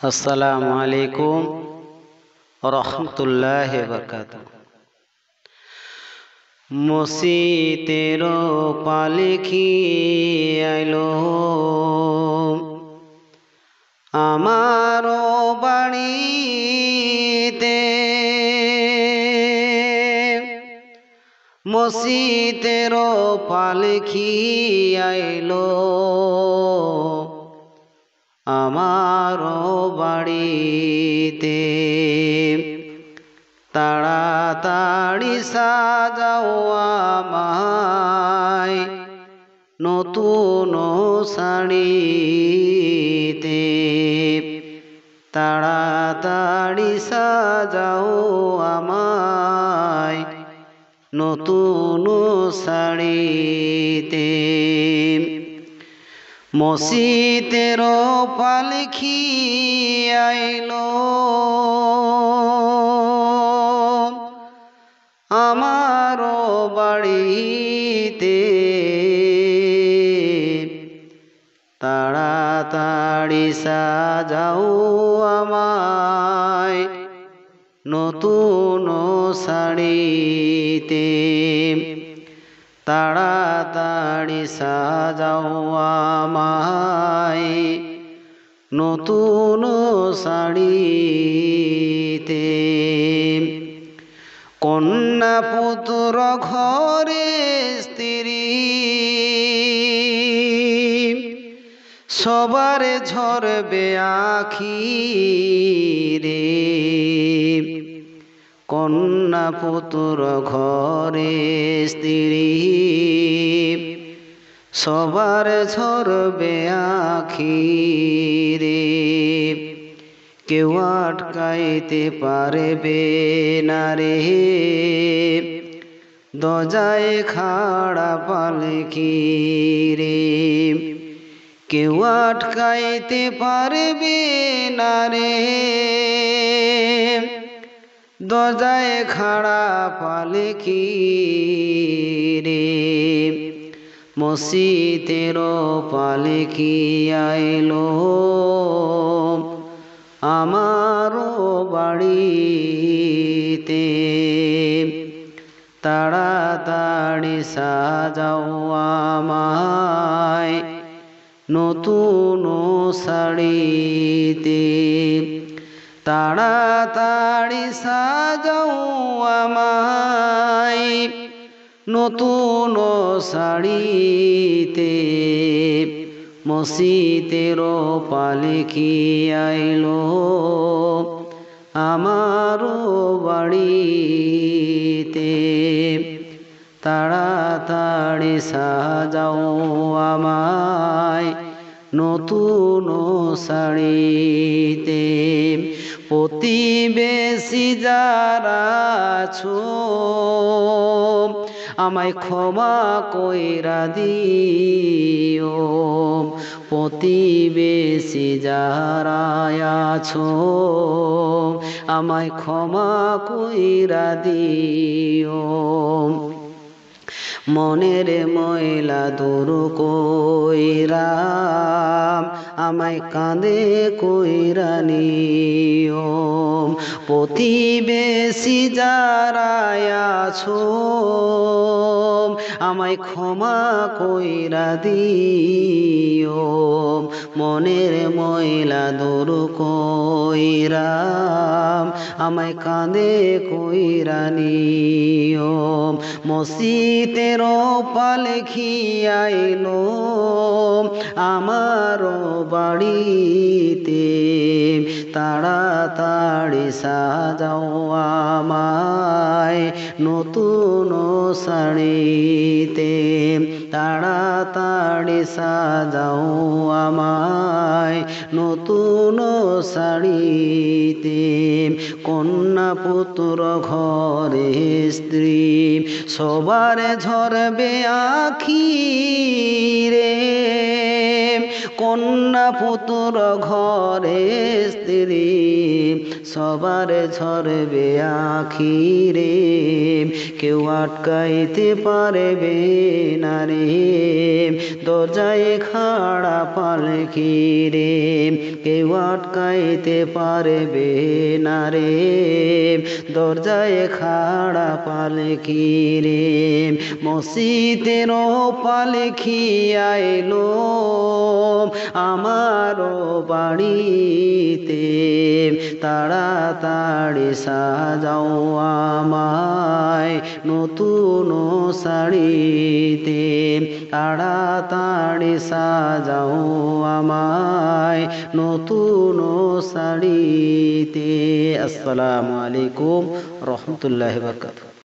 আসসালামু আলাইকুম রহমতুল্লাহি বরকাতুহু। মসজিদের পালকি আইলো আমার বাড়িতে, মসজিদের পালকি আইলো আমার বাড়িতে। তাড়াতাড়ি সাজাও আমায় নতুন শাড়িতে, তাড়াতাড়ি সাজাও আমায় নতুন শাড়িতে। মসজিদের পালকি আইলো আমার বাড়িতে, তাড়াতাড়ি সাজাও আমায় নতুন শাড়িতে, তাড়াতাড়ি সাজাও আমায় নতুন শাড়িতে। কন্যা পুত্র ঘরে স্ত্রী সবার ঝরবে আখি রে। কন্যা পুত্র ঘরে স্ত্রী সবার ঝরবে আখি রে। কেউ আটকাইতে পারবে না রে দরজায় খাড়া পালকি রে। কেউ আটকাইতে পারবে না রে দরজায় খাড়া পালকি রে। মসজিদের পালকি আইলো আমার বাড়িতে, তাড়াতাড়ি সাজাও আমায় নতুন শাড়িতে, তাড়াতাড়ি সাজাও আমায় নতুন শাড়িতে। মসজিদের পালকি আইলো আমার বাড়িতে, তাড়াতাড়ি সাজাও আমায় নতুন শাড়িতে। প্রতিবেশী যারা আছো আমায় ক্ষমা কইরা দিও। প্রতিবেশী যারা আছো আমায় ক্ষমা কইরা দিও। মনের ময়লা দূর কইরা আমায় কাঁধে কইরা নিও। প্রতিবেশী যারা আছো আমায় ক্ষমা কইরা দিও। মনের ময়লা দূর কইরা আমায় কাঁধে কইরা নিও। মসজিদের পালকি আইলো আমার বাড়িতে, তাড়াতাড়ি সাজাও আমায় নতুন শাড়িতে, তাড়াতাড়ি সাজাও আমায় নতুন শাড়িতে। কন্যা পুত্র ঘরে স্ত্রী সবার ঝরবে আখি রে। কন্যা পুত্র ঘরে স্ত্রী সবার ঝরবে আখিরে কেউ আটকাইতে পারবে না রে দরজায় খাড়া পালকি রে কেউ আটকাইতে পারবে না রে দরজায় খাড়া পালকি রে মসজিদের পালকি আইলো আমারও বাড়িতে তাড়াতাড়ি সাজাও আমায় নতুন শাড়িতে তাড়াতাড়ি সাজাও আমায় নতুন শাড়িতে। আসসালামু আলাইকুম রহমতুল্লাহি ওয়া বারাকাতুহু।